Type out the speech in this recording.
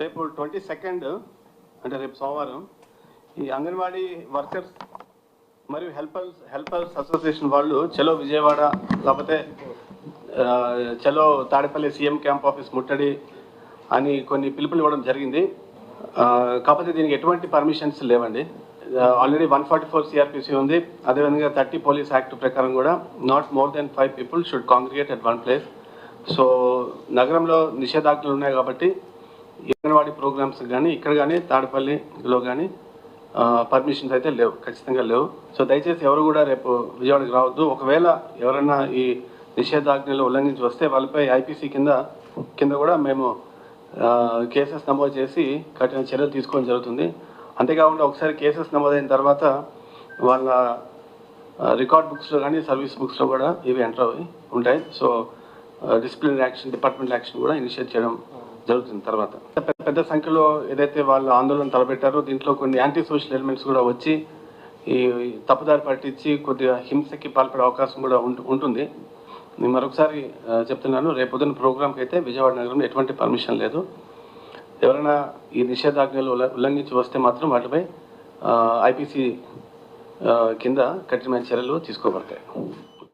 రేపు 22 అంటే రేపు సోమవారం ఈ అంగన్వాడీ వర్కర్స్ మరియు హెల్పర్స్ అసోసియేషన్ వాళ్ళు చలో విజయవాడ లేకపోతే చలో తాడేపల్లి సీఎం క్యాంప్ ఆఫీస్ ముట్టడి అని కొన్ని పిలుపులు ఇవ్వడం జరిగింది. కాకపోతే దీనికి ఎటువంటి పర్మిషన్స్ లేవండి. ఆల్రెడీ 144 సిఆర్పిసి ఉంది. అదేవిధంగా 30 పోలీస్ యాక్ట్ ప్రకారం కూడా not more than 5 people should congregate at one place. So నగరంలో నిషేధాజ్ఞలు ఉన్నాయి కాబట్టి అంగన్వాడీ ప్రోగ్రామ్స్ కానీ ఇక్కడ కానీ తాడేపల్లిలో కానీ పర్మిషన్స్ అయితే లేవు, ఖచ్చితంగా లేవు. సో దయచేసి ఎవరు కూడా రేపు విజయవాడకి రావద్దు. ఒకవేళ ఎవరైనా ఈ నిషేధాజ్ఞలు ఉల్లంఘించి వస్తే వాళ్ళపై ఐపీసీ కింద కూడా మేము కేసెస్ నమోదు చేసి కఠిన చర్యలు తీసుకోవడం జరుగుతుంది. అంతేకాకుండా ఒకసారి కేసెస్ నమోదైన తర్వాత వాళ్ళ రికార్డ్ బుక్స్లో కానీ సర్వీస్ బుక్స్లో కూడా ఇవి ఎంటర్ ఉంటాయి. So disciplinary action, departmental action కూడా ఇనిషియేట్ చేయడం జరుగుతుంది. తర్వాత పెద్ద సంఖ్యలో ఏదైతే వాళ్ళు ఆందోళన తలపెట్టారో దీంట్లో కొన్ని యాంటీ సోషల్ ఎలిమెంట్స్ కూడా వచ్చి ఈ తప్పుదారి పట్టించి కొద్దిగా హింసకి పాల్పడే అవకాశం కూడా ఉంటుంది. నేను మరొకసారి చెప్తున్నాను, రేపొద్దున ప్రోగ్రామ్కి అయితే విజయవాడ నగరంలో ఎటువంటి పర్మిషన్ లేదు. ఎవరైనా ఈ నిషేధాజ్ఞలు ఉల్లంఘించి వస్తే మాత్రం వాటిపై ఐపీసీ కింద కఠినమైన చర్యలు తీసుకోబడతాయి.